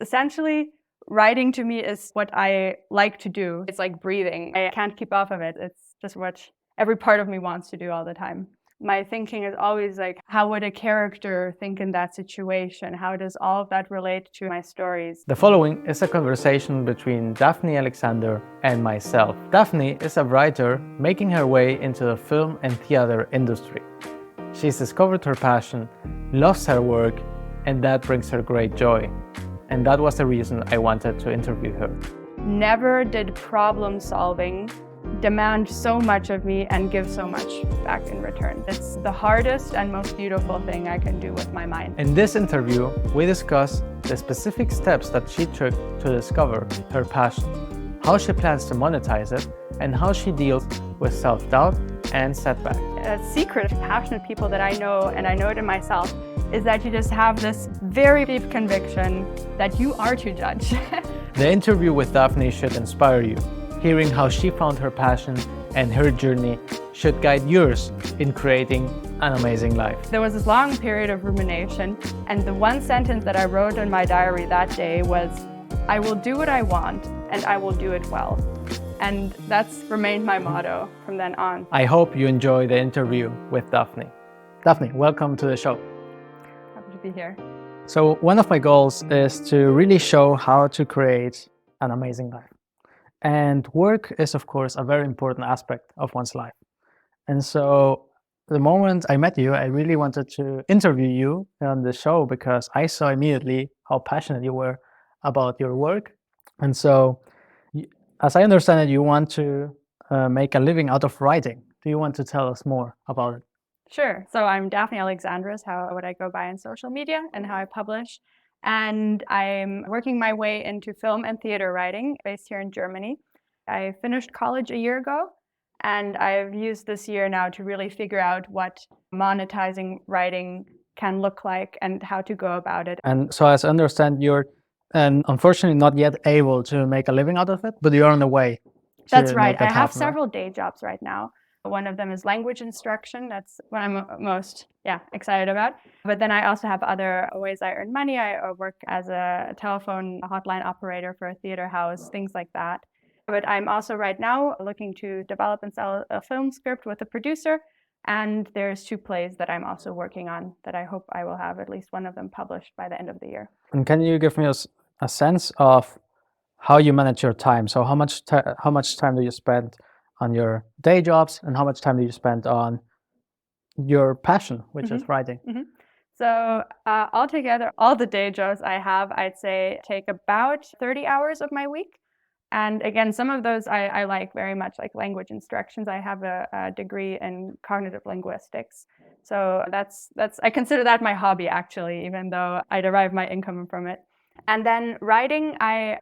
Essentially, writing to me is what I like to do. It's like breathing. I can't keep off of it. It's just what every part of me wants to do all the time. My thinking is always like, how would a character think in that situation? How does all of that relate to my stories? The following is a conversation between Daphne Alexander and myself. Daphne is a writer making her way into the film and theater industry. She's discovered her passion, loves her work, and that brings her great joy. And that was the reason I wanted to interview her. Never did problem solving demand so much of me and give so much back in return. It's the hardest and most beautiful thing I can do with my mind. In this interview, we discuss the specific steps that she took to discover her passion, how she plans to monetize it, and how she deals with self-doubt and setbacks. A secret of passionate people that I know, and I know it in myself, is that you just have this very deep conviction that you are to judge. The interview with Daphne should inspire you. Hearing how she found her passion and her journey should guide yours in creating an amazing life. There was this long period of rumination, and the one sentence that I wrote in my diary that day was, "I will do what I want, and I will do it well." And that's remained my motto from then on. I hope you enjoy the interview with Daphne. Daphne, welcome to the show. Happy to be here. So one of my goals is to really show how to create an amazing life. And work is, of course, a very important aspect of one's life. And so the moment I met you, I really wanted to interview you on the show because I saw immediately how passionate you were about your work. And so, as I understand it, you want to make a living out of writing. Do you want to tell us more about it? Sure. So I'm Daphne Alexandra is what I go by in social media and how I publish. And I'm working my way into film and theater writing based here in Germany. I finished college a year ago, and I've used this year now to really figure out what monetizing writing can look like and how to go about it. And so as I understand, you're unfortunately not yet able to make a living out of it, but you're on the way. That's right. I have several day jobs right now. One of them is language instruction. That's what I'm most excited about. But then I also have other ways I earn money. I work as a telephone hotline operator for a theater house, things like that. But I'm also right now looking to develop and sell a film script with a producer. And there's 2 plays that I'm also working on that I hope I will have at least one of them published by the end of the year. And can you give me a sense of how you manage your time? So how much time do you spend on your day jobs, and how much time do you spend on your passion, which is writing? So altogether, all the day jobs I have, I'd say take about 30 hours of my week. And again, some of those I like very much, like language instructions. I have a degree in cognitive linguistics. So that's I consider that my hobby, actually, even though I derive my income from it. And then writing, I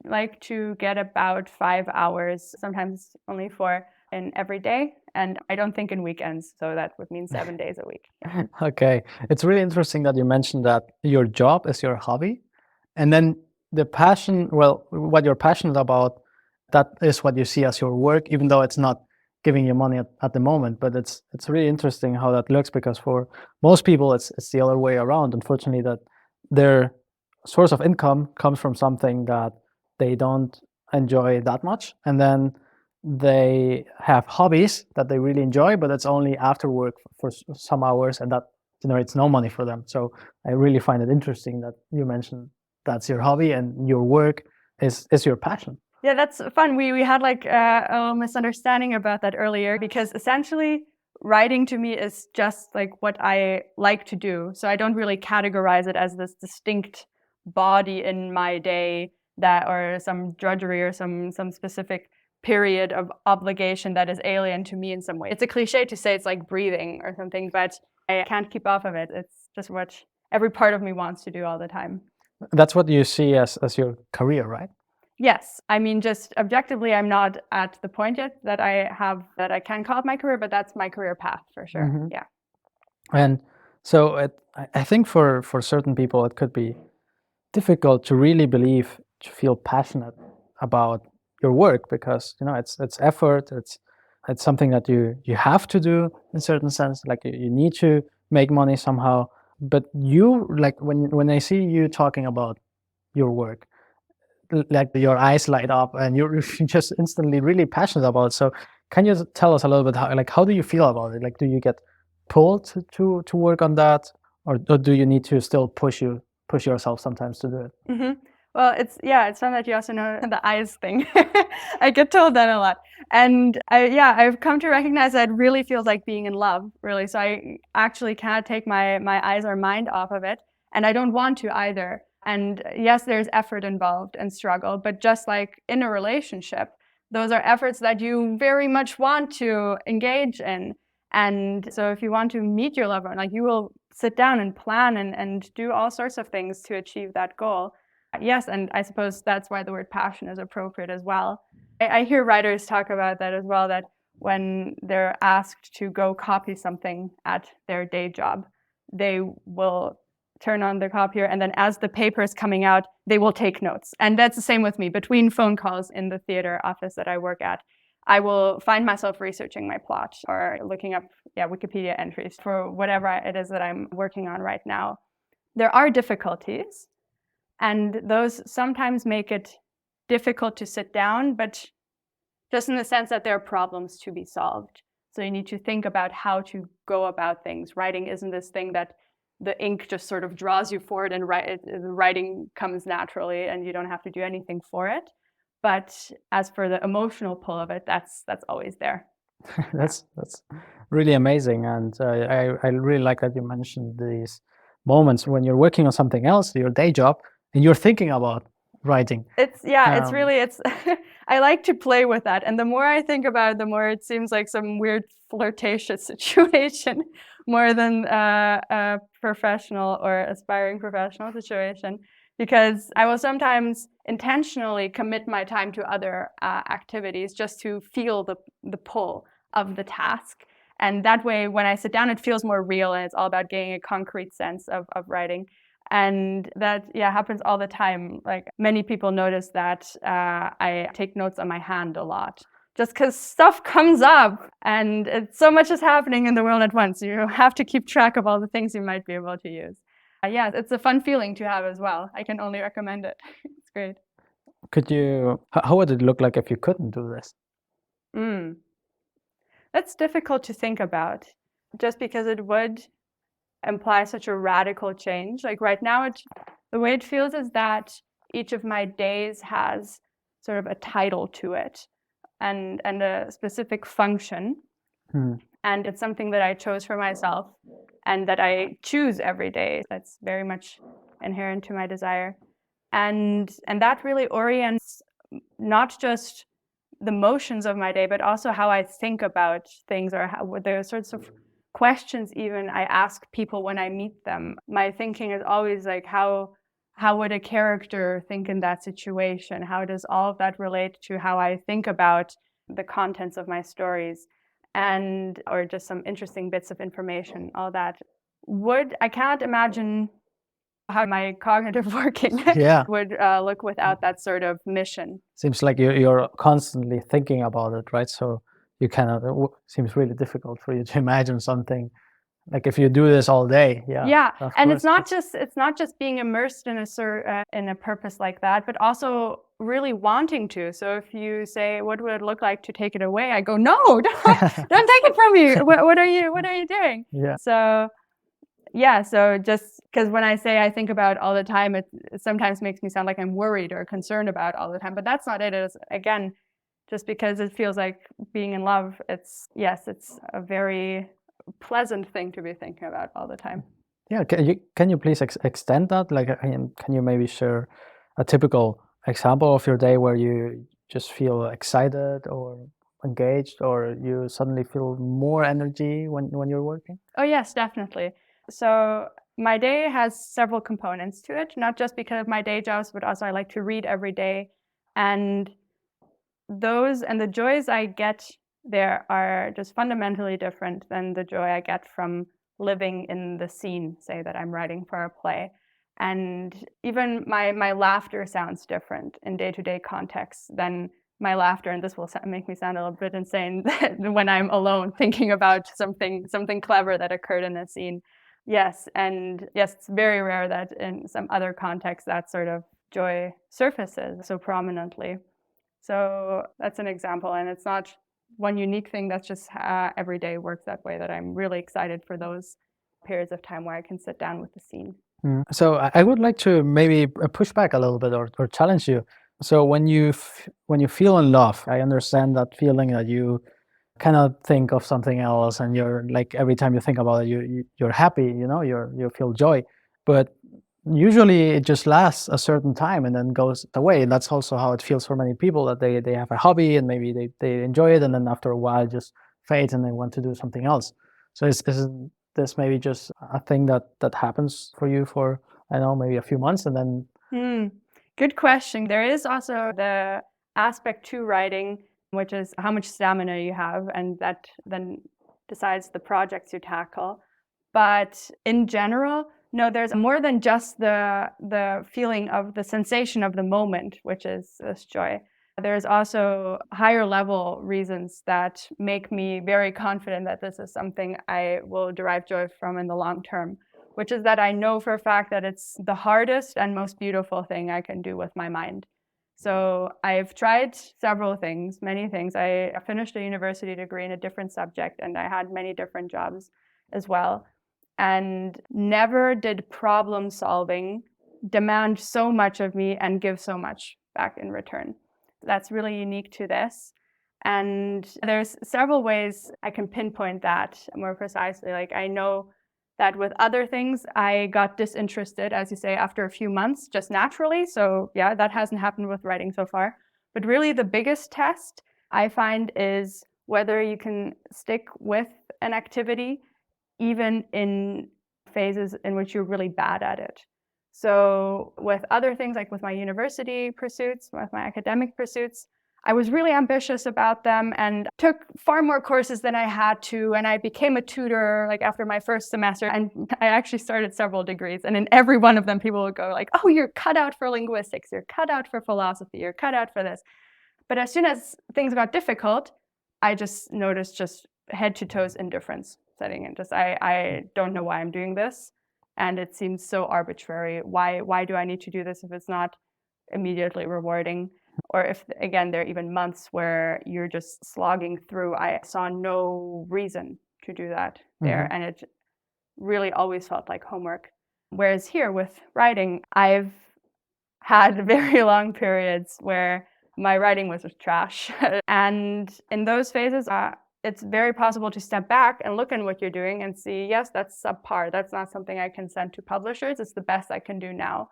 like to get about 5 hours, sometimes only 4 in every day. And I don't think in weekends, so that would mean 7 days a week. Yeah. Okay. It's really interesting that you mentioned that your job is your hobby. And then the passion, well, what you're passionate about, that is what you see as your work, even though it's not giving you money at the moment. But it's really interesting how that looks, because for most people, it's the other way around, unfortunately, that their source of income comes from something that they don't enjoy that much, and then they have hobbies that they really enjoy, but it's only after work for some hours, and that generates no money for them. So I really find it interesting that you mentioned that's your hobby and your work is your passion. Yeah, that's fun. We had like a little misunderstanding about that earlier, because essentially writing to me is just like what I like to do. So I don't really categorize it as this distinct body in my day, that or some drudgery or some specific period of obligation that is alien to me in some way. It's a cliche to say it's like breathing or something, but I can't keep off of it. It's just what every part of me wants to do all the time. That's what you see as your career, right? Yes. I mean, just objectively, I'm not at the point yet that I can call it my career, but that's my career path for sure. Yeah. And so I think for certain people, it could be difficult to really to feel passionate about your work, because it's effort, it's something that you have to do in a certain sense, like you need to make money somehow. But you, like when I see you talking about your work? Like your eyes light up and you're just instantly really passionate about it. So can you tell us a little bit how do you feel about it? Like, do you get pulled to work on that, or do you need to still push yourself sometimes to do it? Well, it's fun that you also know the eyes thing. I get told that a lot. And I've come to recognize that it really feels like being in love, really. So I actually cannot take my eyes or mind off of it. And I don't want to either. And yes, there's effort involved and struggle, but just like in a relationship, those are efforts that you very much want to engage in. And so if you want to meet your lover, like you will sit down and plan and do all sorts of things to achieve that goal. Yes, and I suppose that's why the word passion is appropriate as well. I hear writers talk about that as well, that when they're asked to go copy something at their day job, they will turn on the copier, and then as the paper is coming out, they will take notes. And that's the same with me. Between phone calls in the theater office that I work at, I will find myself researching my plot or looking up Wikipedia entries for whatever it is that I'm working on right now. There are difficulties, and those sometimes make it difficult to sit down, but just in the sense that there are problems to be solved. So you need to think about how to go about things. Writing isn't this thing that the ink just sort of draws you forward and the writing comes naturally and you don't have to do anything for it. But as for the emotional pull of it, that's always there. That's really amazing, and I really like that you mentioned these moments when you're working on something else, your day job, and you're thinking about writing. It's really I like to play with that, and the more I think about it, the more it seems like some weird flirtatious situation more than a professional or aspiring professional situation, because I will sometimes intentionally commit my time to other activities just to feel the pull of the task. And that way, when I sit down, it feels more real, and it's all about getting a concrete sense of writing. And that happens all the time. Like, many people notice that I take notes on my hand a lot, just because stuff comes up and so much is happening in the world at once. You have to keep track of all the things you might be able to use. It's a fun feeling to have as well. I can only recommend it. It's great. How would it look like if you couldn't do this? That's difficult to think about, just because it would imply such a radical change. Like right now, the way it feels is that each of my days has sort of a title to it and a specific function. And it's something that I chose for myself and that I choose every day. That's very much inherent to my desire. And that really orients not just the motions of my day, but also how I think about things, or how the sorts of questions even I ask people when I meet them. My thinking is always like, how would a character think in that situation? How does all of that relate to how I think about the contents of my stories? And or just some interesting bits of information, all that. I cannot imagine how my cognitive working would look without that sort of mission. Seems like you're constantly thinking about it, right? So you cannot, seems really difficult for you to imagine something like if you do this all day. And it's not just being immersed in a purpose like that, but also really wanting to. So if you say, what would it look like to take it away, I go, no, don't take it from me. What are you doing? So just because when I say I think about all the time, it sometimes makes me sound like I'm worried or concerned about all the time, but that's not it. It's, again, just because it feels like being in love. It's a very pleasant thing to be thinking about all the time. Can you please extend that? Like, can you maybe share a typical example of your day where you just feel excited or engaged, or you suddenly feel more energy when you're working? Oh yes, definitely. So my day has several components to it, not just because of my day jobs, but also I like to read every day. And the joys I get there are just fundamentally different than the joy I get from living in the scene, say, that I'm writing for a play. And even my laughter sounds different in day-to-day contexts than my laughter, and this will make me sound a little bit insane, when I'm alone thinking about something clever that occurred in a scene. Yes, it's very rare that in some other context that sort of joy surfaces so prominently. So that's an example, and it's not one unique thing. That's just every day works that way, that I'm really excited for those periods of time where I can sit down with the scene. So I would like to maybe push back a little bit, or challenge you. So when you feel in love, I understand that feeling that you cannot think of something else, and you're like, every time you think about it, you're happy, you feel joy. But usually it just lasts a certain time and then goes away. And that's also how it feels for many people, that they have a hobby and maybe they enjoy it, and then after a while it just fades and they want to do something else. So is this maybe just a thing that happens for you for, I don't know, maybe a few months, and then Good question. There is also the aspect to writing, which is how much stamina you have, and that then decides the projects you tackle. But in general, no, there's more than just the feeling of the sensation of the moment, which is this joy. There's also higher level reasons that make me very confident that this is something I will derive joy from in the long term, which is that I know for a fact that it's the hardest and most beautiful thing I can do with my mind. So I've tried several things, many things. I finished a university degree in a different subject, and I had many different jobs as well. And never did problem solving demand so much of me and give so much back in return. That's really unique to this. And there's several ways I can pinpoint that more precisely. Like, I know that with other things, I got disinterested, as you say, after a few months, just naturally. So yeah, that hasn't happened with writing so far. But really the biggest test I find is whether you can stick with an activity even in phases in which you're really bad at it. So with other things, like with my university pursuits, with my academic pursuits, I was really ambitious about them and took far more courses than I had to. And I became a tutor like after my first semester, and I actually started several degrees. And in every one of them, people would go like, oh, you're cut out for linguistics, you're cut out for philosophy, you're cut out for this. But as soon as things got difficult, I just noticed just head to toes indifference setting in. Just I don't know why I'm doing this, and it seems so arbitrary. Why do I need to do this if it's not immediately rewarding? Or if, again, there are even months where you're just slogging through. I saw no reason to do that there, and it really always felt like homework. Whereas here with writing, I've had very long periods where my writing was just trash. And in those phases, it's very possible to step back and look at what you're doing and see, yes, that's subpar. That's not something I can send to publishers. It's the best I can do now.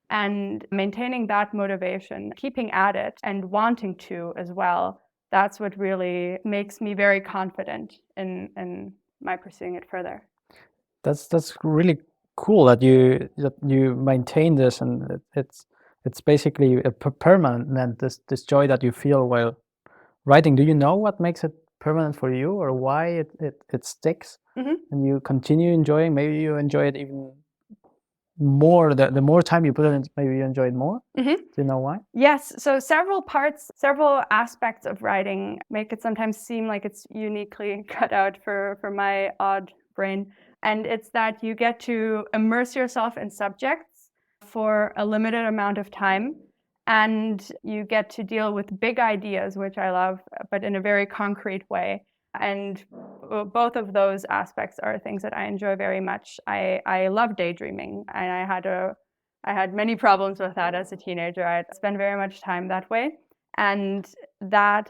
And maintaining that motivation, keeping at it, and wanting to as well, that's what really makes me very confident in my pursuing it further. that's really cool that you maintain this, and it's basically a permanent, this joy that you feel while writing. Do you know what makes it permanent for you, or why it sticks and you continue enjoying? Maybe you enjoy it even more, the more time you put in, maybe you enjoy it more. Do you know why? Yes, so several parts, several aspects of writing make it sometimes seem like it's uniquely cut out for my odd brain. And it's that you get to immerse yourself in subjects for a limited amount of time, and you get to deal with big ideas, which I love, but in a very concrete way. And both of those aspects are things that I enjoy very much. I love daydreaming, and I had many problems with that as a teenager. I'd spend very much time that way. And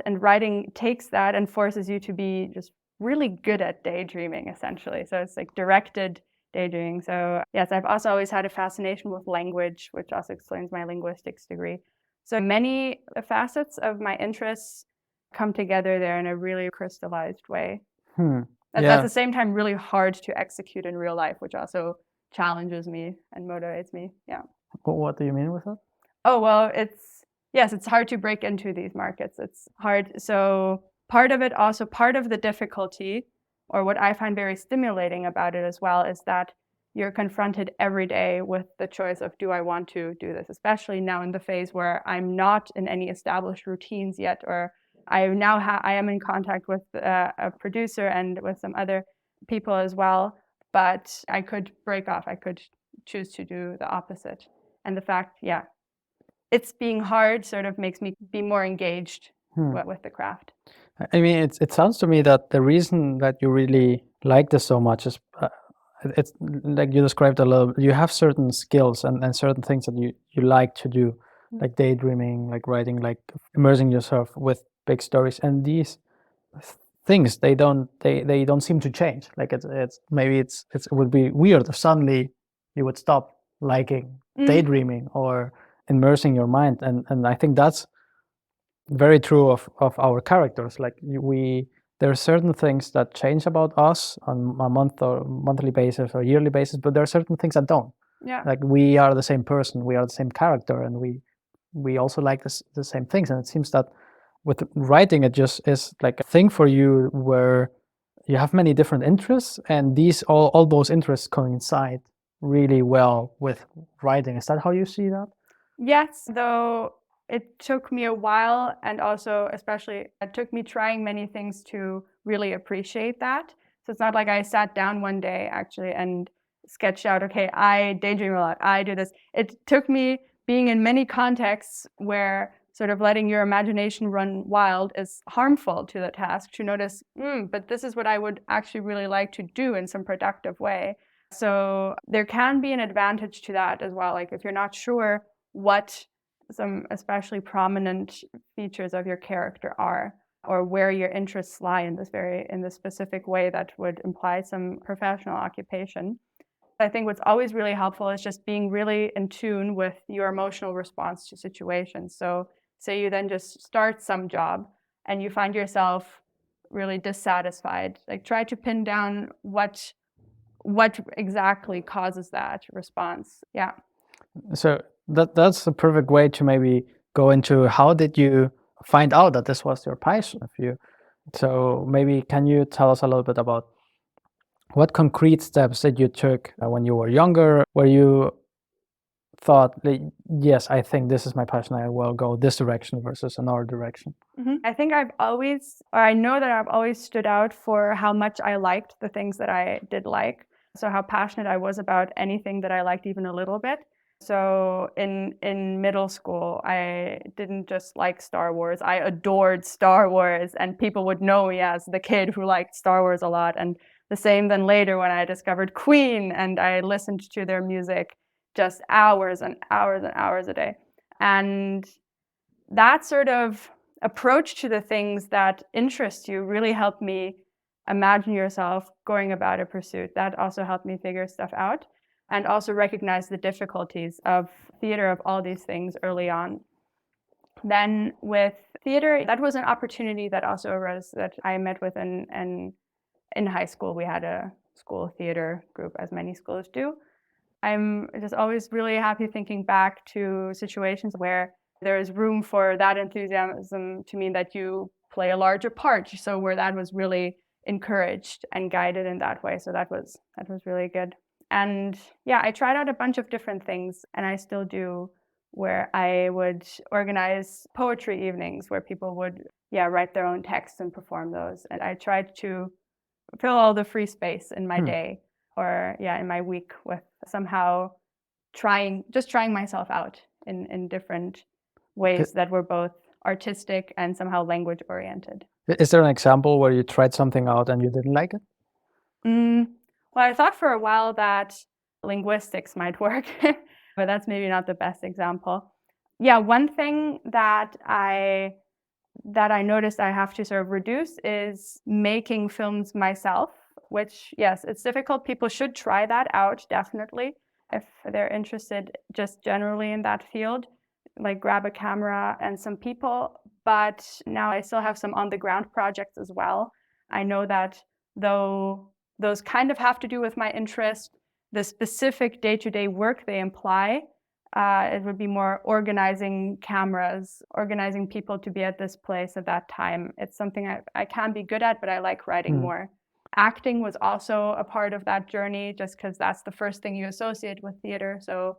writing takes that and forces you to be just really good at daydreaming, essentially. So it's like directed daydreaming. So yes, I've also always had a fascination with language, which also explains my linguistics degree. So many facets of my interests come together there in a really crystallized way. That's at the same time really hard to execute in real life, which also challenges me and motivates me. Yeah. What do you mean with that? Oh, well, it's hard to break into these markets. It's hard. So part of the difficulty, or what I find very stimulating about it as well, is that you're confronted every day with the choice of, do I want to do this? Especially now in the phase where I'm not in any established routines yet, or I am in contact with a producer and with some other people as well, but I could break off. I could choose to do the opposite. And the fact, it's being hard sort of makes me be more engaged Hmm. with the craft. I mean, it sounds to me that the reason that you really like this so much is it's like you described a little. You have certain skills and certain things that you like to do, like daydreaming, like writing, like immersing yourself with big stories. And these things they don't seem to change. Like it's maybe it would be weird if suddenly you would stop liking daydreaming or immersing your mind. And I think that's very true of our characters. Like there are certain things that change about us on a monthly basis or yearly basis, but there are certain things that don't. Yeah. Like we are the same person, we are the same character, and we also like the same things. And it seems that with writing, it just is like a thing for you where you have many different interests, and these all those interests coincide really well with writing. Is that how you see that? Yes, though it took me a while, and also especially it took me trying many things to really appreciate that. So it's not like I sat down one day actually and sketched out, okay, I daydream a lot, I do this. It took me being in many contexts where sort of letting your imagination run wild is harmful to the task, to notice, but this is what I would actually really like to do in some productive way. So there can be an advantage to that as well. Like if you're not sure what some especially prominent features of your character are, or where your interests lie in this specific way that would imply some professional occupation. I think what's always really helpful is just being really in tune with your emotional response to situations. So say you then just start some job and you find yourself really dissatisfied, like try to pin down what exactly causes that response. Yeah. So that's a perfect way to maybe go into how did you find out that this was your passion of you. So maybe can you tell us a little bit about what concrete steps that you took when you were younger, where you thought, yes, I think this is my passion, I will go this direction versus another direction? I think I know that I've always stood out for how much I liked the things that I did like. So how passionate I was about anything that I liked even a little bit. So in middle school, I didn't just like Star Wars. I adored Star Wars, and people would know me as the kid who liked Star Wars a lot. And the same then later when I discovered Queen and I listened to their music just hours and hours and hours a day. And that sort of approach to the things that interest you really helped me imagine yourself going about a pursuit. That also helped me figure stuff out and also recognize the difficulties of theater, of all these things early on. Then with theater, that was an opportunity that also arose that I met with in high school. We had a school theater group, as many schools do. I'm just always really happy thinking back to situations where there is room for that enthusiasm to mean that you play a larger part. So where that was really encouraged and guided in that way. So that was really good. And yeah, I tried out a bunch of different things, and I still do, where I would organize poetry evenings where people would write their own texts and perform those. And I tried to fill all the free space in my day or in my week with somehow trying myself out in different ways that were both artistic and somehow language oriented. Is there an example where you tried something out and you didn't like it? Well, I thought for a while that linguistics might work, but that's maybe not the best example. Yeah, one thing that I noticed I have to sort of reduce is making films myself, which, yes, it's difficult. People should try that out, definitely, if they're interested just generally in that field, like grab a camera and some people. But now I still have some on-the-ground projects as well. I know that though those kind of have to do with my interest, the specific day-to-day work they imply, it would be more organizing cameras, organizing people to be at this place at that time. It's something I can be good at, but I like writing more. Acting was also a part of that journey, just because that's the first thing you associate with theater. So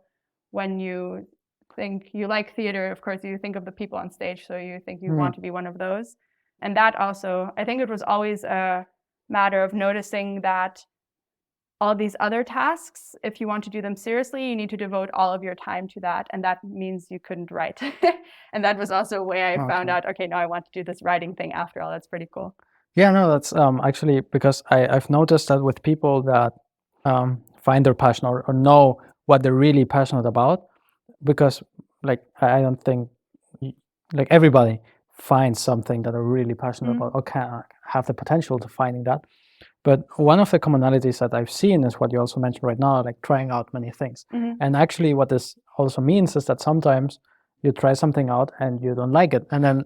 when you think you like theater, of course, you think of the people on stage, so you think you want to be one of those. And that also, I think it was always a matter of noticing that all these other tasks, if you want to do them seriously, you need to devote all of your time to that. And that means you couldn't write. And that was also a way I found out, okay, no, I want to do this writing thing after all. That's pretty cool. Yeah, no, that's actually because I've noticed that with people that find their passion or know what they're really passionate about, because like I don't think like everybody finds something that they're really passionate about or can have the potential to finding that. But one of the commonalities that I've seen is what you also mentioned right now, like trying out many things. And actually what this also means is that sometimes you try something out and you don't like it. And then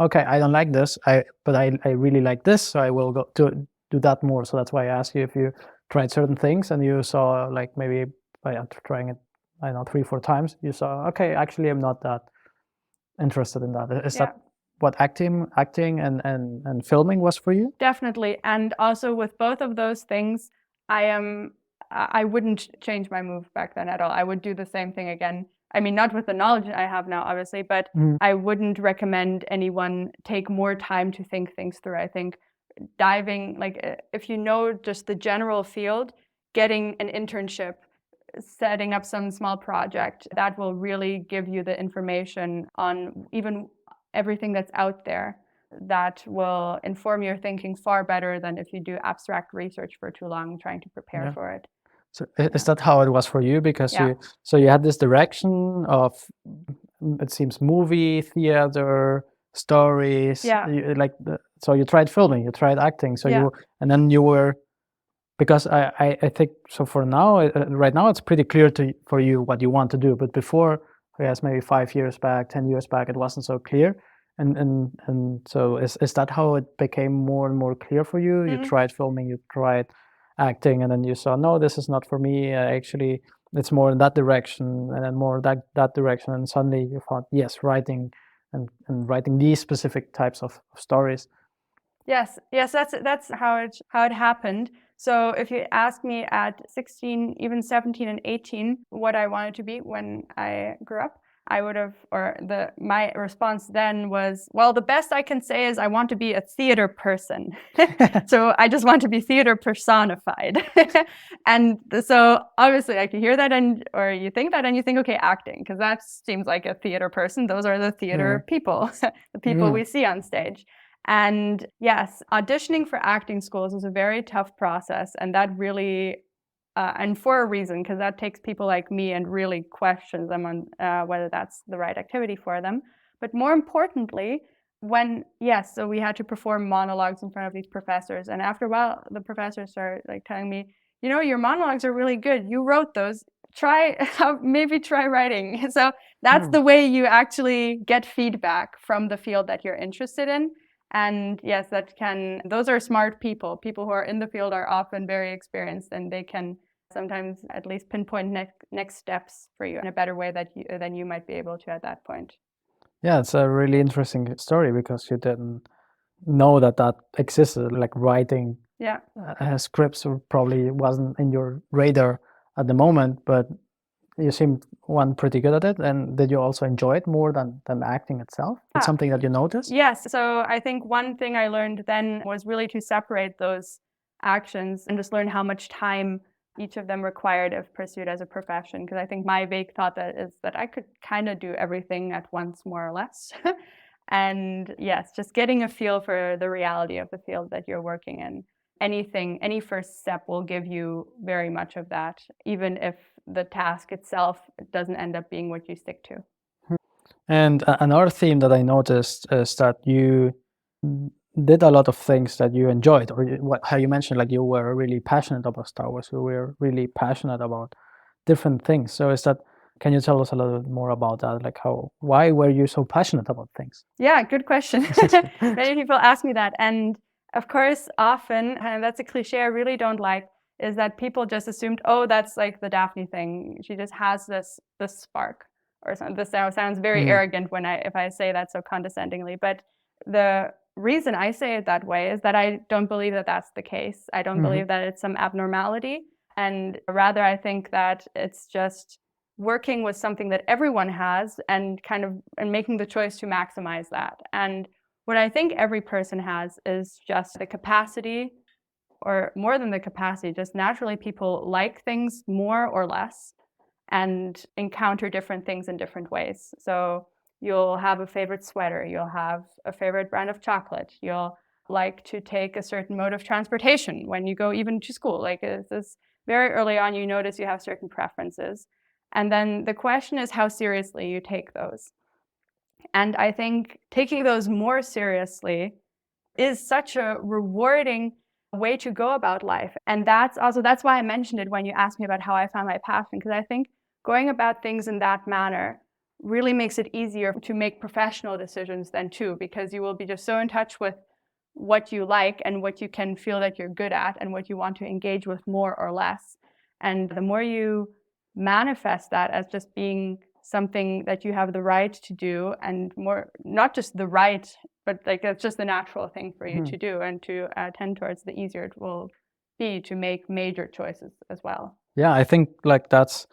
okay, I don't like this, but I really like this, so I will go to do that more. So that's why I asked you if you tried certain things and you saw like maybe after trying it, I don't know, 3-4 times, you saw, okay, actually I'm not that interested in that. Is that what acting and filming was for you? Definitely. And also with both of those things, I wouldn't change my move back then at all. I would do the same thing again. I mean, not with the knowledge I have now, obviously, but I wouldn't recommend anyone take more time to think things through. I think diving, like if you know just the general field, getting an internship, setting up some small project, that will really give you the information on even everything that's out there that will inform your thinking far better than if you do abstract research for too long trying to prepare for it. So is that how it was for you? Because you had this direction of, it seems, movie, theater, stories. So you tried filming, you tried acting. So and then you were, because I think so for now, right now it's pretty clear for you what you want to do. But before, I guess maybe 5 years back, 10 years back, it wasn't so clear. And so is that how it became more and more clear for you? You tried filming, you tried acting, and then you saw, no, this is not for me. Actually, it's more in that direction, and then more that direction, and suddenly you thought, yes, writing and writing these specific types of stories. Yes, that's how it happened. So if you ask me at 16, even 17 and 18, what I wanted to be when I grew up, I would have, my response then was, well, the best I can say is I want to be a theater person. So I just want to be theater personified. And so obviously like you hear that or you think that and you think, okay, acting, because that seems like a theater person. Those are the theater people, the people we see on stage. And yes, auditioning for acting schools is a very tough process, and that really, and for a reason, because that takes people like me and really questions them on whether that's the right activity for them. But more importantly, so we had to perform monologues in front of these professors, and after a while, the professors started like telling me, your monologues are really good. You wrote those. Maybe try writing. So that's the way you actually get feedback from the field that you're interested in. And yes, those are smart people. People who are in the field are often very experienced, and they can sometimes at least pinpoint next steps for you in a better way than you might be able to at that point. Yeah, it's a really interesting story because you didn't know that existed, like writing scripts probably wasn't in your radar at the moment, but you seemed pretty good at it. And did you also enjoy it more than acting itself? It's something that you noticed? Yes. So I think one thing I learned then was really to separate those actions and just learn how much time each of them required if pursued as a profession. Because I think my vague thought is that I could kind of do everything at once, more or less. And yes, just getting a feel for the reality of the field that you're working in. Any first step will give you very much of that, even if the task itself doesn't end up being what you stick to. And another theme that I noticed is that you did a lot of things that you enjoyed, or how you mentioned, like you were really passionate about Star Wars. You were really passionate about different things. So can you tell us a little bit more about that? Like why were you so passionate about things? Yeah, good question. Many people ask me that. And of course, often, and that's a cliche I really don't like, is that people just assumed, oh, that's like the Daphne thing. She just has this spark or something. This sounds very arrogant if I say that so condescendingly. But the reason I say it that way is that I don't believe that that's the case. I don't believe that it's some abnormality. And rather, I think that it's just working with something that everyone has and making the choice to maximize that. And what I think every person has is just the capacity or more than the capacity, just naturally people like things more or less and encounter different things in different ways. So you'll have a favorite sweater, you'll have a favorite brand of chocolate, you'll like to take a certain mode of transportation when you go even to school. Like it's this very early on, you notice you have certain preferences. And then the question is how seriously you take those. And I think taking those more seriously is such a rewarding way to go about life. And that's why I mentioned it when you asked me about how I found my passion, because I think going about things in that manner really makes it easier to make professional decisions then too, because you will be just so in touch with what you like and what you can feel that you're good at and what you want to engage with more or less. And the more you manifest that as just being something that you have the right to do, and more, not just the right, but like it's just the natural thing for you to do and to tend towards, the easier it will be to make major choices as well. Yeah, I think like that's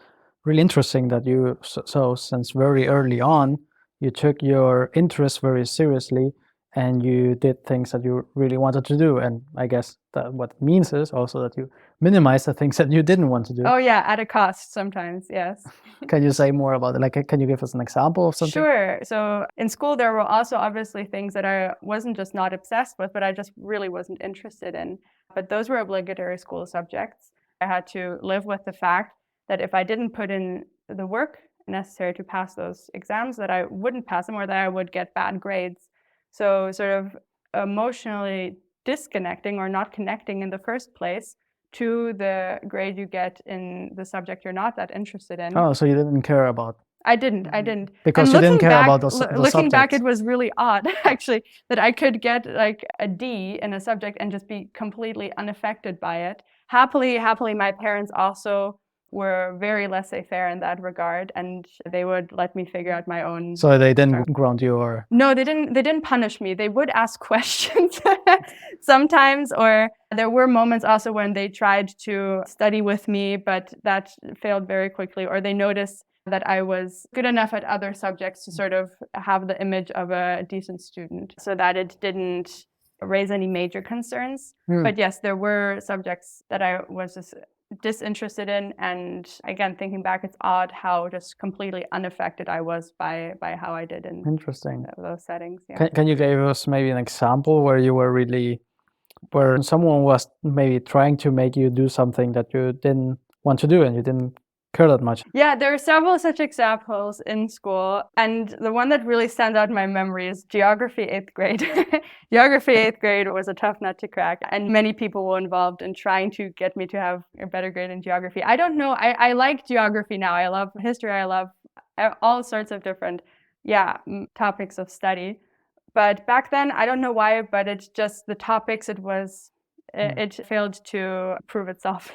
really interesting that you, so since very early on, you took your interest very seriously and you did things that you really wanted to do. And I guess that what it means is also that you minimize the things that you didn't want to do. Oh yeah, at a cost sometimes, yes. Can you say more about it? Like, can you give us an example of something? Sure. So in school, there were also obviously things that I wasn't just not obsessed with, but I just really wasn't interested in. But those were obligatory school subjects. I had to live with the fact that if I didn't put in the work necessary to pass those exams, that I wouldn't pass them or that I would get bad grades. So sort of emotionally disconnecting or not connecting in the first place to the grade you get in the subject you're not that interested in. Oh, so you didn't care about. I didn't. Because and you didn't care back, about those looking back, subjects. it was really odd, actually, that I could get like a D in a subject and just be completely unaffected by it. Happily, my parents also were very laissez-faire in that regard, and they would let me figure out my own. So they didn't ground you, or? No, they didn't punish me. They would ask questions sometimes, or there were moments also when they tried to study with me, but that failed very quickly, or they noticed that I was good enough at other subjects to sort of have the image of a decent student, so that it didn't raise any major concerns. But yes, there were subjects that I was just disinterested in, and again, thinking back, it's odd how just completely unaffected I was by how I did in those settings. Yeah. Can you give us maybe an example where you were really, where someone was maybe trying to make you do something that you didn't want to do and you didn't care that much? Yeah, there are several such examples in school, and the one that really stands out in my memory is geography 8th grade. Geography 8th grade was a tough nut to crack, and many people were involved in trying to get me to have a better grade in geography. I don't know, I like geography now. I love history, I love all sorts of different topics of study. But back then, I don't know why, but it's just the topics, it failed to prove itself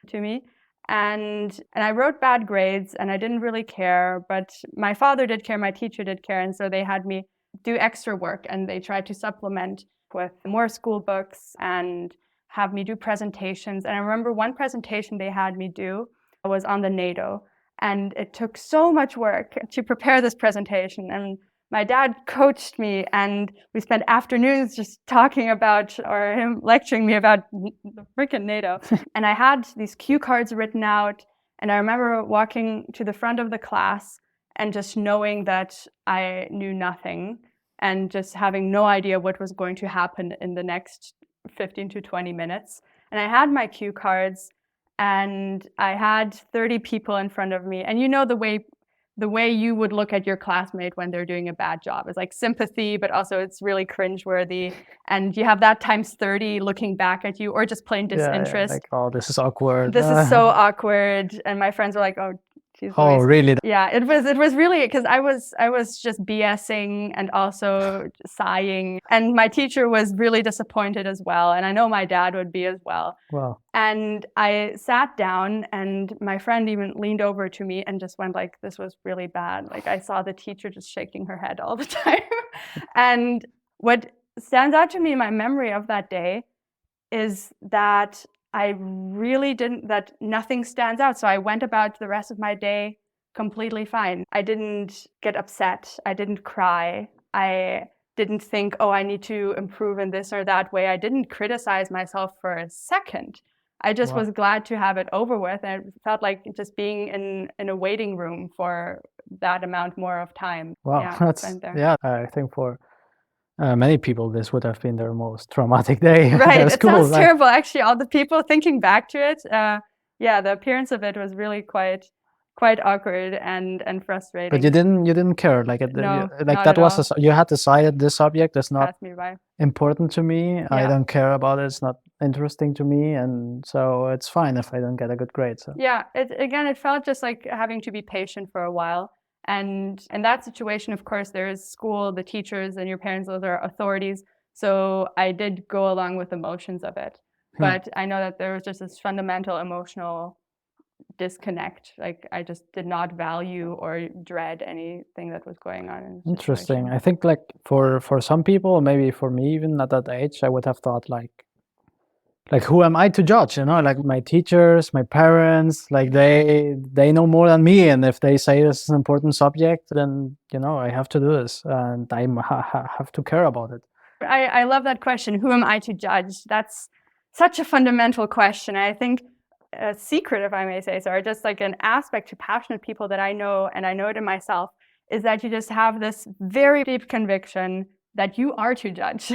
to me. And I wrote bad grades, and I didn't really care, but my father did care, my teacher did care, and so they had me do extra work, and they tried to supplement with more school books and have me do presentations. And I remember one presentation they had me do was on the NATO, and it took so much work to prepare this presentation. And my dad coached me, and we spent afternoons just talking about, or him lecturing me about the freaking NATO. And I had these cue cards written out, and I remember walking to the front of the class and just knowing that I knew nothing and just having no idea what was going to happen in the next 15 to 20 minutes. And I had my cue cards, and I had 30 people in front of me. And you know the way you would look at your classmate when they're doing a bad job. It's like sympathy, but also it's really cringeworthy. And you have that times 30 looking back at you, or just plain disinterest. Yeah, like, oh, this is awkward. This is so awkward. And my friends were like, oh, geez. Oh, really? Yeah, it was really, because I was just BSing and also sighing. And my teacher was really disappointed as well. And I know my dad would be as well. Wow. And I sat down, and my friend even leaned over to me and just went like, this was really bad. Like, I saw the teacher just shaking her head all the time. And what stands out to me in my memory of that day is that I really that nothing stands out. So I went about the rest of my day completely fine. I didn't get upset. I didn't cry. I didn't think, oh, I need to improve in this or that way. I didn't criticize myself for a second. I just was glad to have it over with, and it felt like just being in a waiting room for that amount more of time. Wow, Yeah, that's spent there. yeah. I think for many people, this would have been their most traumatic day Right. at It school. sounds Like, terrible, actually. All the people thinking back to it, yeah, the appearance of it was really quite awkward and frustrating. but you didn't care. Like No, like not that at was all. you had decided this subject is not Passed me by. important to me. I Yeah. don't care about it. It's not interesting to me, and so it's fine if I don't get a good grade. So Yeah, it felt just like having to be patient for a while. And in that situation, of course, there is school, the teachers, and your parents, those are authorities. So I did go along with the motions of it. But I know that there was just this fundamental emotional disconnect. Like I just did not value or dread anything that was going on in the interesting. situation. I think like for some people, maybe for me even at that age, I would have thought like who am I to judge? You know, like my teachers, my parents, like they know more than me, and if they say this is an important subject, then you know I have to do this, and I have to care about it. I love that question. Who am I to judge? That's such a fundamental question. I think a secret, if I may say so, or just like an aspect to passionate people that I know, and I know it in myself, is that you just have this very deep conviction that you are to judge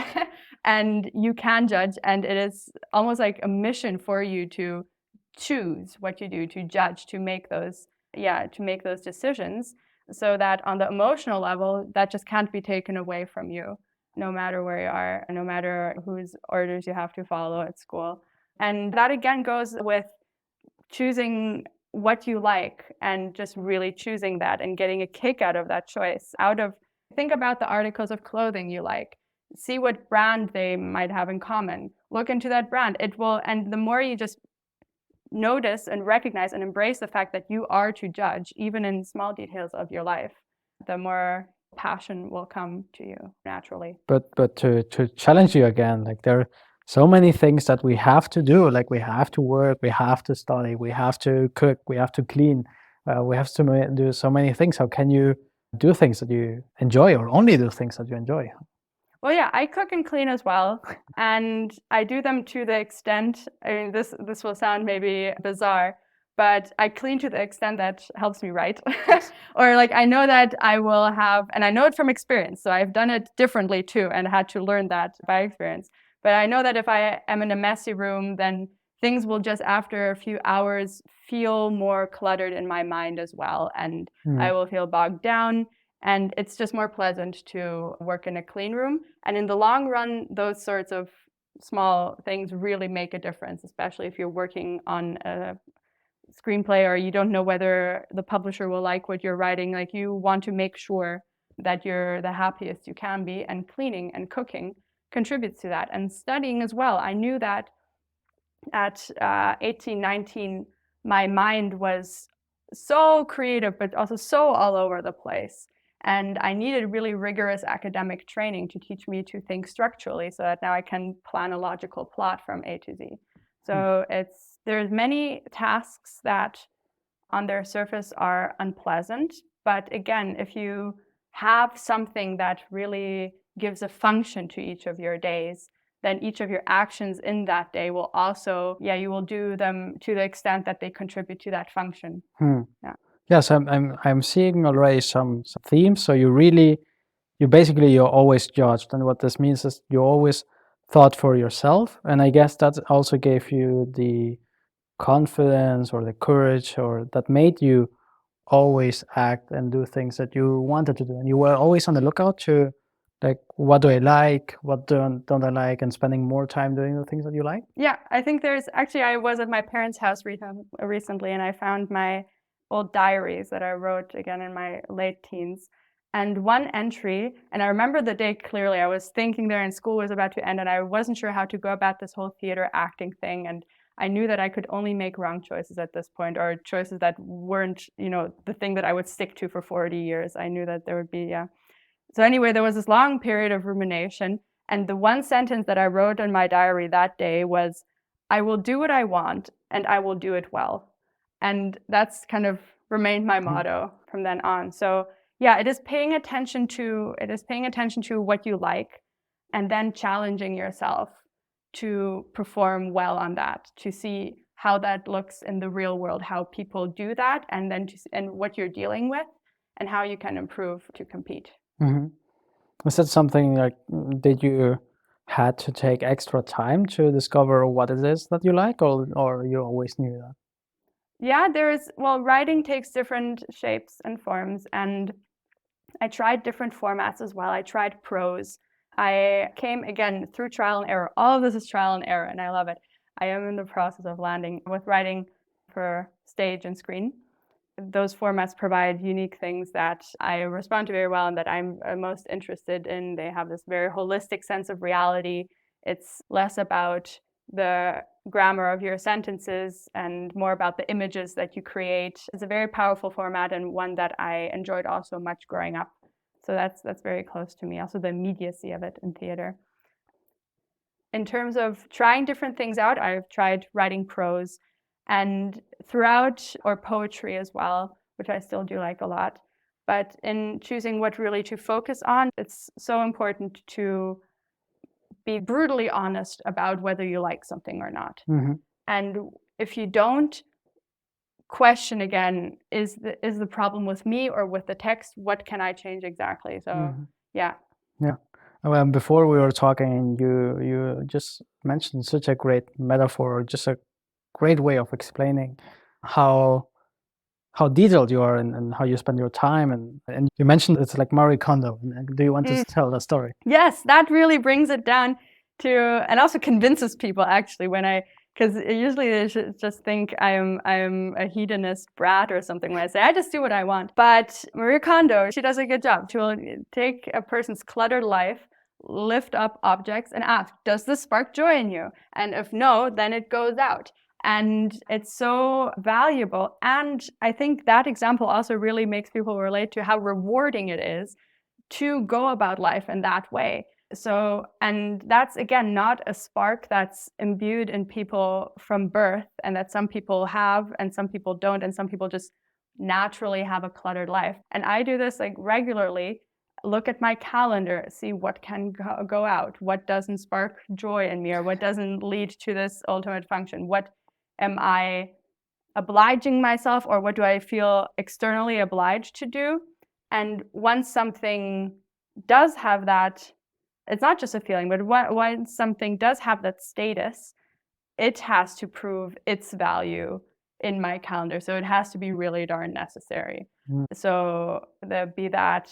and you can judge. And it is almost like a mission for you to choose what you do, to judge, to make those, to make those decisions, so that on the emotional level, that just can't be taken away from you, no matter where you are, no matter whose orders you have to follow at school. And that again goes with choosing what you like and just really choosing that and getting a kick out of that choice. Think about the articles of clothing you like. See what brand they might have in common. Look into that brand. And the more you just notice and recognize and embrace the fact that you are to judge, even in small details of your life, the more passion will come to you naturally. But to challenge you again, like there are so many things that we have to do. Like we have to work, we have to study, we have to cook, we have to clean, we have to do so many things. How can you do things that you enjoy, or only do things that you enjoy? Well, yeah, I cook and clean as well, and I do them to the extent. I mean, this will sound maybe bizarre, but I clean to the extent that helps me write, or like I know that I will have, and I know it from experience. So I've done it differently too, and had to learn that by experience. But I know that if I am in a messy room, then things will just after a few hours feel more cluttered in my mind as well, and I will feel bogged down. And it's just more pleasant to work in a clean room. And in the long run, those sorts of small things really make a difference, especially if you're working on a screenplay or you don't know whether the publisher will like what you're writing. Like you want to make sure that you're the happiest you can be, and cleaning and cooking contributes to that. And studying as well. I knew that at 18, 19, my mind was so creative, but also so all over the place. And I needed really rigorous academic training to teach me to think structurally, so that now I can plan a logical plot from A to Z. So there's many tasks that on their surface are unpleasant. But again, if you have something that really gives a function to each of your days, then each of your actions in that day will also, you will do them to the extent that they contribute to that function. Yeah. Yes, I'm seeing already some themes. So you're always judged, and what this means is you always thought for yourself, and I guess that also gave you the confidence or the courage, or that made you always act and do things that you wanted to do, and you were always on the lookout to like, what do I like, what don't I like, and spending more time doing the things that you like. Yeah, I think I was at my parents' house recently, and I found my old diaries that I wrote again in my late teens. And one entry, and I remember the day clearly, I was thinking there and school was about to end, and I wasn't sure how to go about this whole theater acting thing. And I knew that I could only make wrong choices at this point, or choices that weren't, the thing that I would stick to for 40 years. I knew that there would be, So anyway, there was this long period of rumination. And the one sentence that I wrote in my diary that day was, I will do what I want, and I will do it well. And that's kind of remained my motto from then on. So Yeah, it is paying attention to what you like, and then challenging yourself to perform well on that, to see how that looks in the real world, how people do that, and then and what you're dealing with, and how you can improve to compete. Mm-hmm. Is that something like, did you had to take extra time to discover what it is that you like, or you always knew that? Yeah, writing takes different shapes and forms, and I tried different formats as well. I tried prose. I came again through trial and error. All of this is trial and error, and I love it. I am in the process of landing with writing for stage and screen. Those formats provide unique things that I respond to very well and that I'm most interested in. They have this very holistic sense of reality. It's less about the grammar of your sentences and more about the images that you create. It's a very powerful format and one that I enjoyed also much growing up. So that's very close to me. Also the immediacy of it in theater. In terms of trying different things out, I've tried writing prose and or poetry as well, which I still do like a lot. But in choosing what really to focus on, it's so important to be brutally honest about whether you like something or not. Mm-hmm. And if you don't, question again, is the problem with me or with the text? What can I change exactly? So yeah. Well, before we were talking, you just mentioned such a great metaphor, just a great way of explaining how detailed you are and how you spend your time, and you mentioned it's like Marie Kondo. Do you want to tell the story? Yes, that really brings it down to, and also convinces people actually because usually they just think I'm a hedonist brat or something when I say I just do what I want. But Marie Kondo, she does a good job. She will take a person's cluttered life, lift up objects and ask, does this spark joy in you? And if no, then it goes out. And it's so valuable. And I think that example also really makes people relate to how rewarding it is to go about life in that way. So, and that's again not a spark that's imbued in people from birth, and that some people have and some people don't, and some people just naturally have a cluttered life. And I do this like regularly. Look at my calendar, see what can go out, what doesn't spark joy in me, or what doesn't lead to this ultimate function. What am I obliging myself, or what do I feel externally obliged to do? And once something does have that, it's not just a feeling, but once something does have that status, it has to prove its value in my calendar. So it has to be really darn necessary. So be that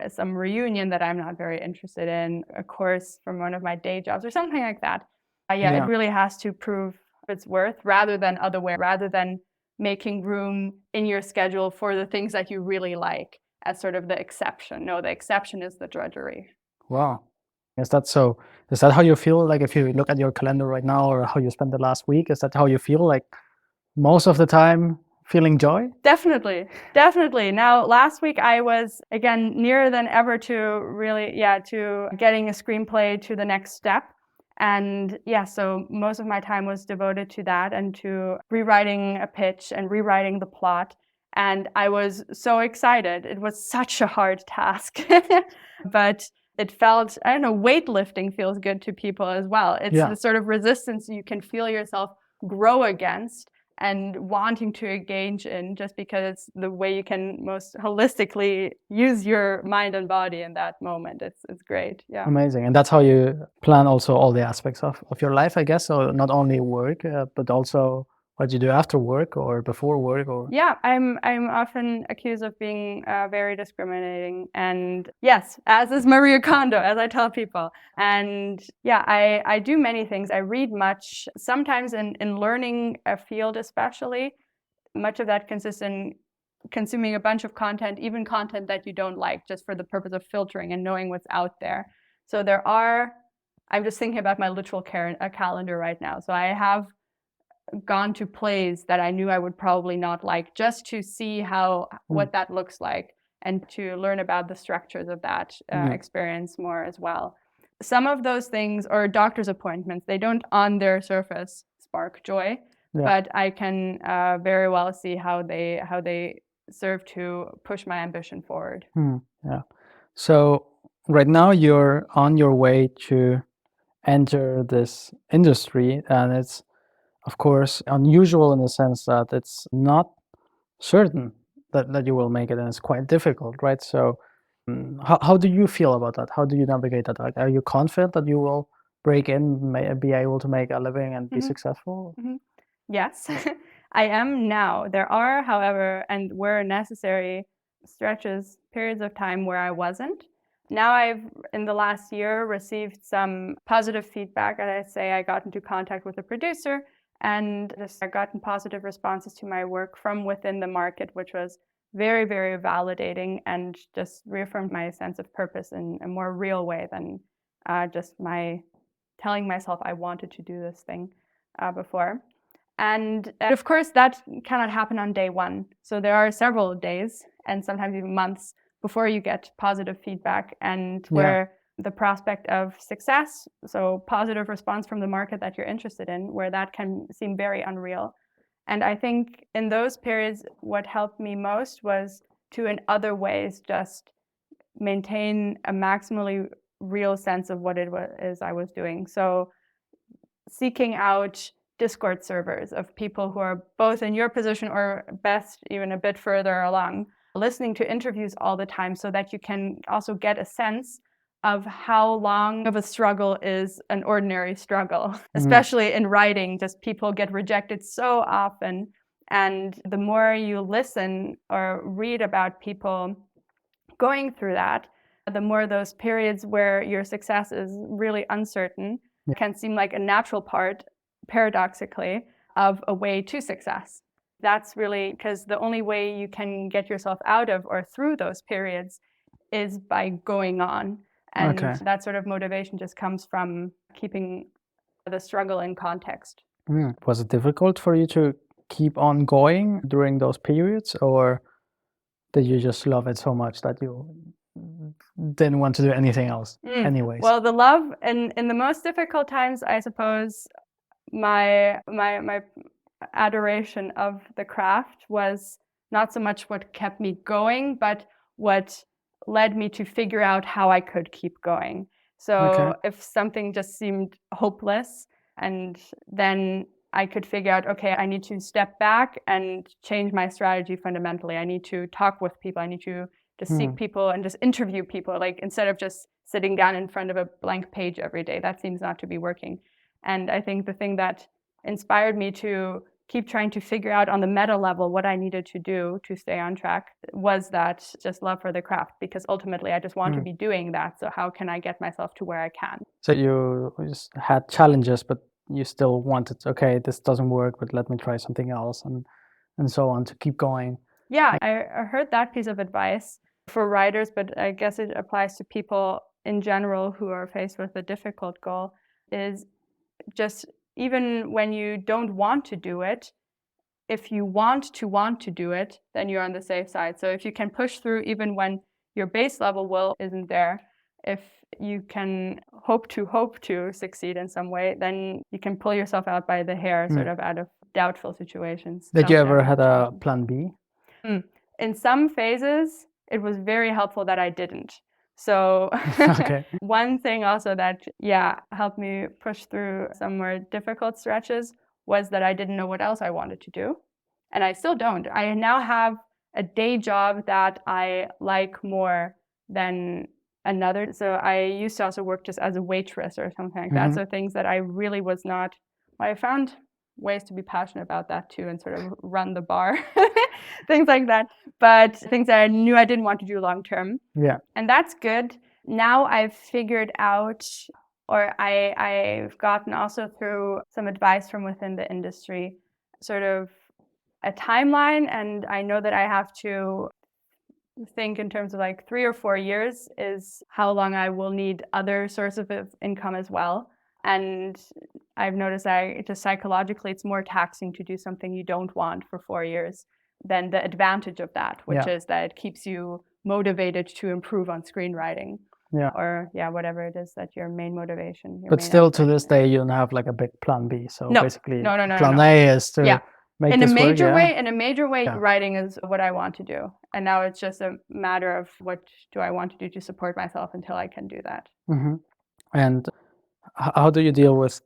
some reunion that I'm not very interested in, a course from one of my day jobs or something like that. It really has to prove its worth rather than making room in your schedule for the things that you really like as sort of the exception. No, the exception is the drudgery. Wow. Is that so? Is that how you feel? Like if you look at your calendar right now, or how you spent the last week, is that how you feel? Like most of the time feeling joy? Definitely. Now, last week I was again nearer than ever to really, to getting a screenplay to the next step. And so most of my time was devoted to that and to rewriting a pitch and rewriting the plot. And I was so excited. It was such a hard task, but it felt, I don't know, weightlifting feels good to people as well. It's the sort of resistance you can feel yourself grow against and wanting to engage in, just because it's the way you can most holistically use your mind and body in that moment. It's great. Yeah. Amazing. And that's how you plan also all the aspects of your life, I guess. So not only work, but also what you do after work or before work, or I'm often accused of being very discriminating, and yes, as is Maria Kondo, as I tell people. And I do many things. I read much, sometimes in learning a field especially. Much of that consists in consuming a bunch of content, even content that you don't like, just for the purpose of filtering and knowing what's out there. So I'm just thinking about my literal calendar right now. So I have gone to plays that I knew I would probably not like, just to see what that looks like, and to learn about the structures of that experience more as well. Some of those things, or doctor's appointments, they don't on their surface spark joy, but I can very well see how they serve to push my ambition forward. Yeah. So right now you're on your way to enter this industry, and it's of course unusual in the sense that it's not certain that you will make it, and it's quite difficult, right? So how do you feel about that? How do you navigate that? Like, are you confident that you will break in, be able to make a living and be successful? Yes, I am now. There are, however, and were necessary stretches, periods of time where I wasn't. Now I've, in the last year, received some positive feedback. I'd say I got into contact with a producer and just gotten positive responses to my work from within the market, which was very, very validating and just reaffirmed my sense of purpose in a more real way than just my telling myself I wanted to do this thing before. And of course, that cannot happen on day one. So there are several days and sometimes even months before you get positive feedback, and where the prospect of success, so positive response from the market that you're interested in, where that can seem very unreal. And I think in those periods, what helped me most was to, in other ways, just maintain a maximally real sense of what it is I was doing. So seeking out Discord servers of people who are both in your position or best even a bit further along, listening to interviews all the time so that you can also get a sense of how long of a struggle is an ordinary struggle, especially in writing. Just people get rejected so often. And the more you listen or read about people going through that, the more those periods where your success is really uncertain can seem like a natural part, paradoxically, of a way to success. That's really because the only way you can get yourself out of or through those periods is by going on. And that sort of motivation just comes from keeping the struggle in context. Was it difficult for you to keep on going during those periods, or did you just love it so much that you didn't want to do anything else anyways? Well, the love in the most difficult times, I suppose, my adoration of the craft was not so much what kept me going, but what led me to figure out how I could keep going. So if something just seemed hopeless, and then I could figure out, okay, I need to step back and change my strategy fundamentally. I need to talk with people. I need to just seek people and just interview people, like instead of just sitting down in front of a blank page every day. That seems not to be working. And I think the thing that inspired me to keep trying to figure out on the meta level what I needed to do to stay on track was that just love for the craft, because ultimately I just want to be doing that. So how can I get myself to where I can? So you just had challenges, but you still wanted, okay, this doesn't work, but let me try something else, and so on, to keep going. Yeah, I heard that piece of advice for writers, but I guess it applies to people in general who are faced with a difficult goal, is just even when you don't want to do it, if you want to do it, then you're on the safe side. So if you can push through even when your base level will isn't there, if you can hope to succeed in some way, then you can pull yourself out by the hair, sort of out of doubtful situations. Did you ever had a plan B? In some phases, it was very helpful that I didn't. So one thing also that, helped me push through some more difficult stretches was that I didn't know what else I wanted to do. And I still don't. I now have a day job that I like more than another. So I used to also work just as a waitress or something like that. So things that I really was not, I found ways to be passionate about that too, and sort of run the bar, things like that. But things that I knew I didn't want to do long term. Yeah. And that's good. Now I've figured out, or I've gotten also through some advice from within the industry, sort of a timeline. And I know that I have to think in terms of like 3 or 4 years is how long I will need other sources of income as well. And I've noticed that just psychologically, it's more taxing to do something you don't want for 4 years than the advantage of that, which is that it keeps you motivated to improve on screenwriting. Or whatever it is that your main motivation. But still, to this day, you don't have like a big plan B. So basically, plan A is to make in a this work, major yeah. way, in a major way, Yeah. writing is what I want to do. And now it's just a matter of what do I want to do to support myself until I can do that. And how do you deal with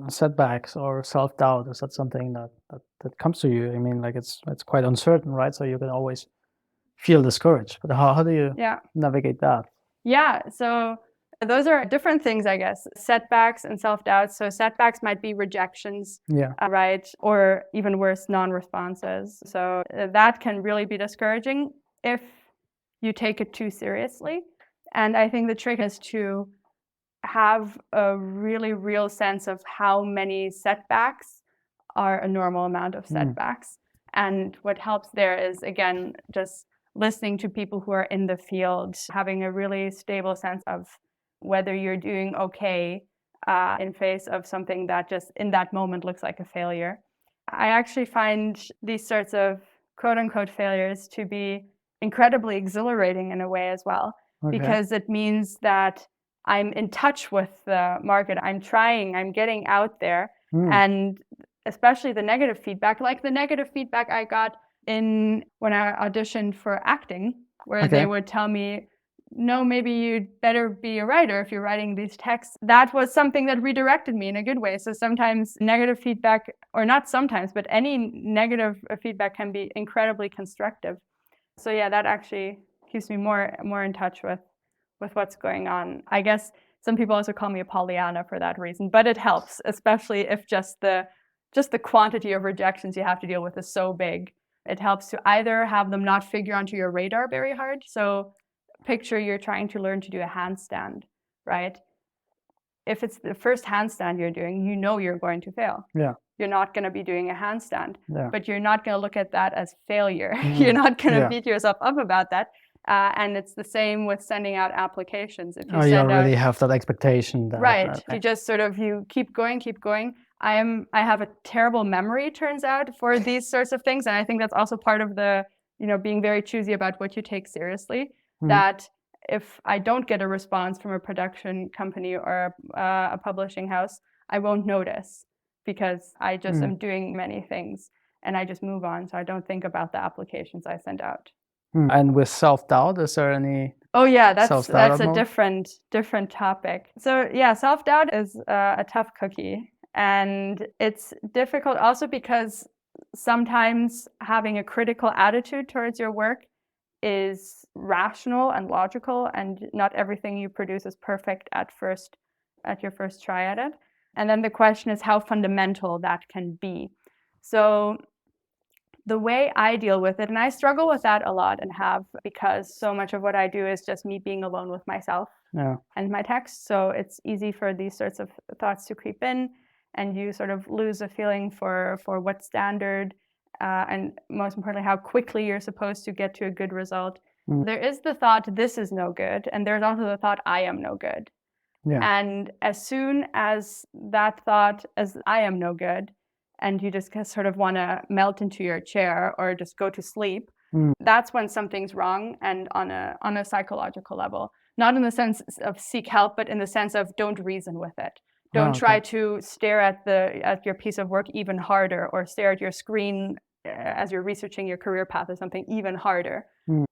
setbacks or self-doubt? Is that something that comes to you? I mean, like it's quite uncertain, right? So you can always feel discouraged. But how do you Yeah. navigate that? Yeah. So those are different things, I guess. Setbacks and self-doubt. So setbacks might be rejections, Yeah. right? Or even worse, non-responses. So that can really be discouraging if you take it too seriously. And I think the trick is to have a really real sense of how many setbacks are a normal amount of setbacks. And what helps there is, again, just listening to people who are in the field, having a really stable sense of whether you're doing okay in face of something that just in that moment looks like a failure. I actually find these sorts of quote unquote failures to be incredibly exhilarating in a way as well, because it means that I'm in touch with the market. I'm trying, I'm getting out there. And especially the negative feedback, like the negative feedback I got when I auditioned for acting, where they would tell me, no, maybe you'd better be a writer if you're writing these texts. That was something that redirected me in a good way. So sometimes negative feedback, or not sometimes, but any negative feedback can be incredibly constructive. So yeah, that actually keeps me more in touch with what's going on. I guess some people also call me a Pollyanna for that reason, but it helps, especially if just the quantity of rejections you have to deal with is so big. It helps to either have them not figure onto your radar very hard. So picture you're trying to learn to do a handstand, right? If it's the first handstand you're doing, you know you're going to fail. Yeah. You're not going to be doing a handstand, Yeah. but you're not going to look at that as failure. You're not going to beat yourself up about that. And it's the same with sending out applications. If you you already have that expectation. Right. You just sort of, you keep going. I have a terrible memory, turns out, for these sorts of things. And I think that's also part of the, being very choosy about what you take seriously. That if I don't get a response from a production company or a publishing house, I won't notice, because I just am doing many things and I just move on. So I don't think about the applications I send out. And with self-doubt, is there any? Oh yeah, that's a different topic. So yeah, self-doubt is a tough cookie, and it's difficult also because sometimes having a critical attitude towards your work is rational and logical, and not everything you produce is perfect at your first try at it. And then the question is how fundamental that can be. So the way I deal with it, and I struggle with that a lot and have, because so much of what I do is just me being alone with myself and my text. So it's easy for these sorts of thoughts to creep in, and you sort of lose a feeling for what's standard, and most importantly, how quickly you're supposed to get to a good result. There is the thought, this is no good, and there's also the thought, I am no good. And as soon as that thought, as I am no good, and you just sort of want to melt into your chair or just go to sleep, that's when something's wrong, and on a psychological level. Not in the sense of seek help, but in the sense of don't reason with it. Don't try to stare at your piece of work even harder, or stare at your screen as you're researching your career path or something even harder.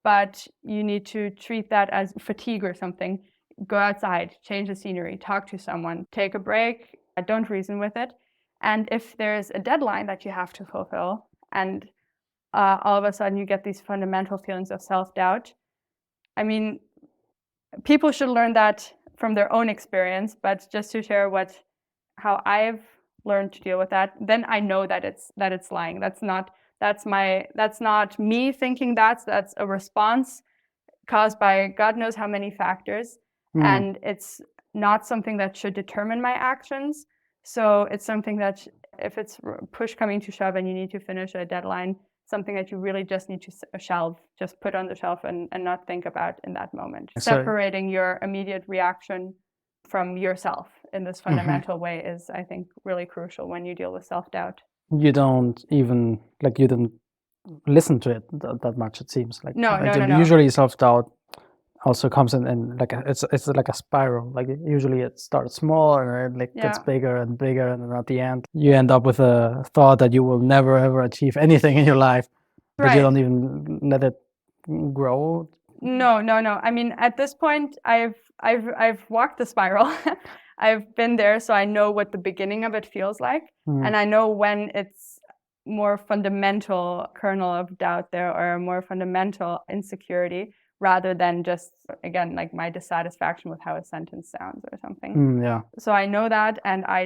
But you need to treat that as fatigue or something. Go outside, change the scenery, talk to someone, take a break, don't reason with it. And if there's a deadline that you have to fulfill, and all of a sudden you get these fundamental feelings of self-doubt, I mean, people should learn that from their own experience, but just to share how I've learned to deal with that, then I know that it's lying. That's not me thinking that's a response caused by God knows how many factors, and it's not something that should determine my actions. So it's something that, if it's push coming to shove and you need to finish a deadline, something that you really just need to just put on the shelf and not think about in that moment. Separating your immediate reaction from yourself in this fundamental way is, I think, really crucial when you deal with self-doubt. You don't even, you didn't listen to it that much, it seems. No. Usually self-doubt also comes in like it's like a spiral. Like usually it starts small and it like gets Yeah. bigger and bigger, and then at the end you end up with a thought that you will never ever achieve anything in your life, but you Right. don't even let it grow. No. I mean, at this point, I've walked the spiral. I've been there, so I know what the beginning of it feels like, and I know when it's more fundamental kernel of doubt there, or a more fundamental insecurity, rather than just, again, like my dissatisfaction with how a sentence sounds or something. Yeah. So I know that, and I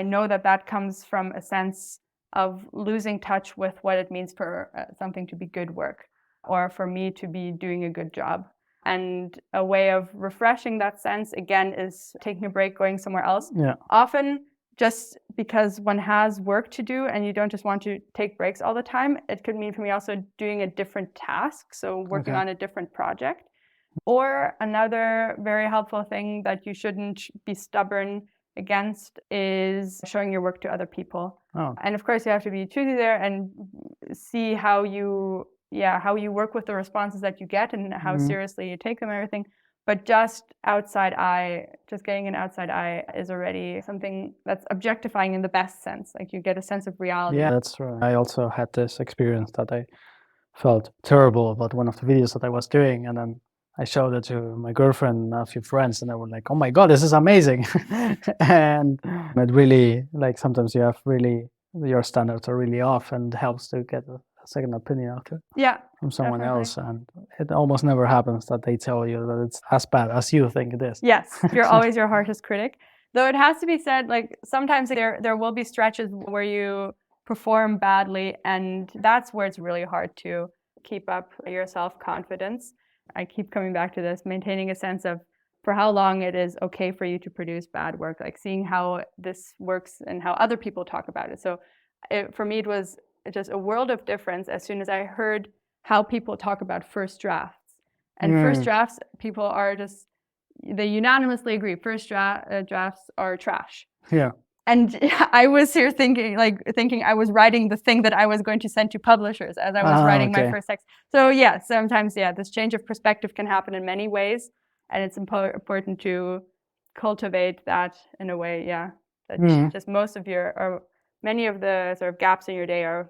know that that comes from a sense of losing touch with what it means for something to be good work, or for me to be doing a good job. And a way of refreshing that sense, again, is taking a break, going somewhere else. Yeah. Often just because one has work to do and you don't just want to take breaks all the time, it could mean for me also doing a different task, so working on a different project. Or another very helpful thing that you shouldn't be stubborn against is showing your work to other people. Oh. And of course, you have to be choosy there and see how you work with the responses that you get and how seriously you take them and everything. But just getting an outside eye is already something that's objectifying in the best sense. Like you get a sense of reality. Yeah, that's right. I also had this experience that I felt terrible about one of the videos that I was doing, and then I showed it to my girlfriend and a few friends, and they were like, "Oh my God, this is amazing!" And it really, like, sometimes you have really your standards are really off, and it helps to get a second opinion after from someone else. And it almost never happens that they tell you that it's as bad as you think it is. Yes, you're always your harshest critic. Though it has to be said, like sometimes there will be stretches where you perform badly, and that's where it's really hard to keep up your self-confidence. I keep coming back to this, maintaining a sense of for how long it is okay for you to produce bad work, like seeing how this works and how other people talk about it. So for me, it was just a world of difference as soon as I heard how people talk about first drafts. And first drafts, people are just, they unanimously agree first drafts are trash. Yeah. And I was here thinking I was writing the thing that I was going to send to publishers as I was writing my first text. So yeah, sometimes this change of perspective can happen in many ways, and it's important to cultivate that in a way. Yeah, that just most of your or many of the sort of gaps in your day are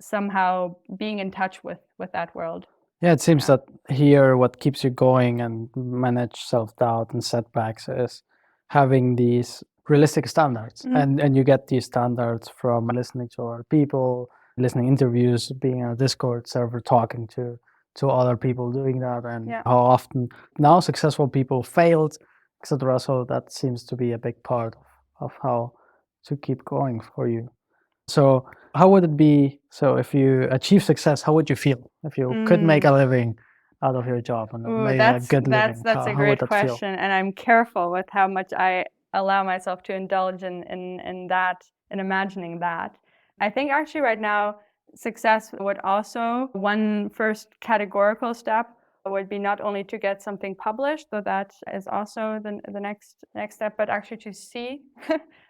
somehow being in touch with that world. Yeah, it seems that here what keeps you going and manage self-doubt and setbacks is having these realistic standards. And you get these standards from listening to other people, listening interviews, being on a Discord server, talking to other people doing that, and how often now successful people failed, etc. So that seems to be a big part of how to keep going for you. So how would it be, so if you achieve success, how would you feel if you could make a living out of your job and make a good living? That's a great question, and I'm careful with how much I allow myself to indulge in that, in imagining that. I think actually right now, success would also, one first categorical step would be not only to get something published, though that is also the next step, but actually to see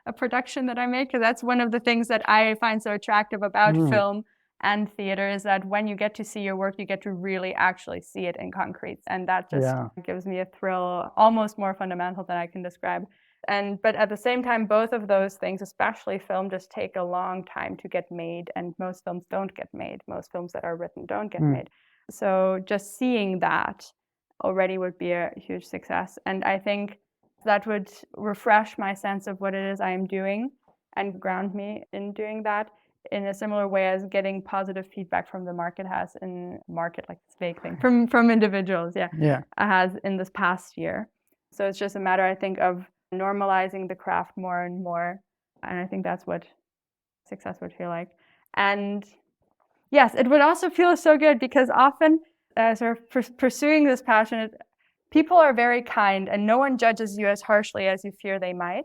a production that I make, because that's one of the things that I find so attractive about film and theater, is that when you get to see your work, you get to really actually see it in concrete, and that just gives me a thrill almost more fundamental than I can describe. But at the same time, both of those things, especially film, just take a long time to get made, and most films don't get made. Most films that are written don't get made. So just seeing that already would be a huge success, and I think that would refresh my sense of what it is I am doing and ground me in doing that in a similar way as getting positive feedback from the market has in market, like this vague thing, from individuals, has in this past year. So it's just a matter, I think, of normalizing the craft more and more, and I think that's what success would feel like. And yes, it would also feel so good because often sort of pursuing this passion, people are very kind and no one judges you as harshly as you fear they might,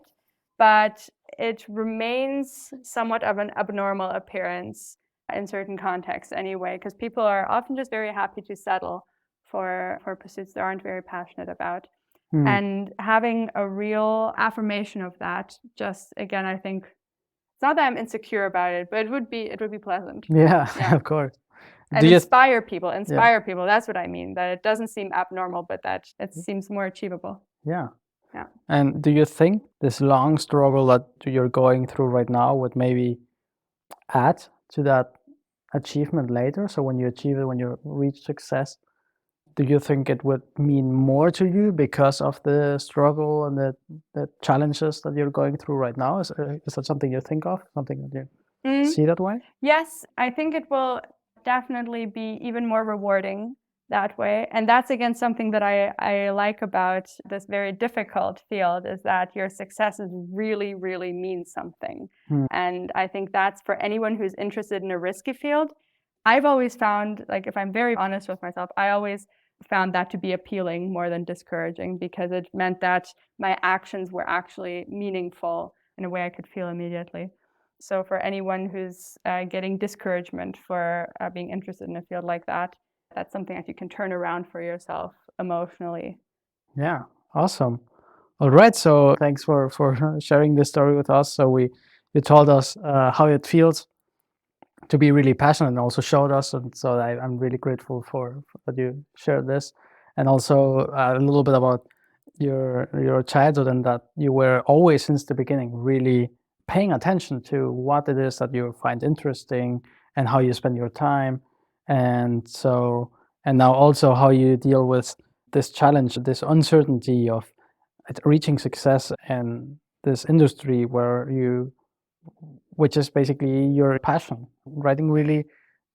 but it remains somewhat of an abnormal appearance in certain contexts anyway, because people are often just very happy to settle for pursuits they aren't very passionate about. And having a real affirmation of that, just again, I think it's not that I'm insecure about it, but it would be pleasant. Yeah, of course. And inspire people. Yeah. That's what I mean. That it doesn't seem abnormal, but that it seems more achievable. Yeah. Yeah. And do you think this long struggle that you're going through right now would maybe add to that achievement later? So when you achieve it, when you reach success, do you think it would mean more to you because of the struggle and the challenges that you're going through right now? Is that something you think of? Something that you see that way? Yes, I think it will definitely be even more rewarding that way. And that's again something that I like about this very difficult field, is that your successes really, really mean something. And I think that's for anyone who's interested in a risky field. I've always found, like, if I'm very honest with myself, I always found that to be appealing more than discouraging, because it meant that my actions were actually meaningful in a way I could feel immediately. So for anyone who's getting discouragement for being interested in a field like that, that's something that you can turn around for yourself emotionally. Yeah, awesome. All right, so thanks for sharing this story with us. So you told us how it feels to be really passionate, and also showed us, and so I'm really grateful for that you shared this, and also a little bit about your childhood, and that you were always since the beginning really paying attention to what it is that you find interesting and how you spend your time, and now also how you deal with this challenge, this uncertainty of reaching success in this industry which is basically your passion, writing really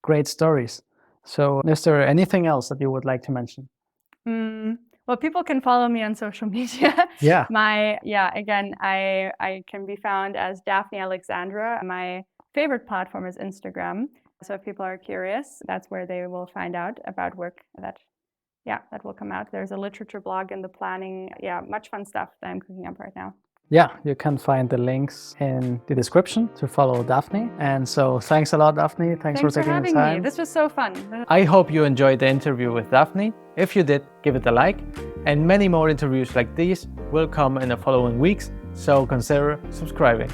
great stories. So is there anything else that you would like to mention? Well, people can follow me on social media. Yeah. Again, I can be found as Daphne Alexandra. My favorite platform is Instagram. So if people are curious, that's where they will find out about work that will come out. There's a literature blog in the planning. Yeah, much fun stuff that I'm cooking up right now. Yeah, you can find the links in the description to follow Daphne. And so thanks a lot, Daphne. Thanks for taking the time. Thanks for having me. This was so fun. I hope you enjoyed the interview with Daphne. If you did, give it a like. And many more interviews like these will come in the following weeks, so consider subscribing.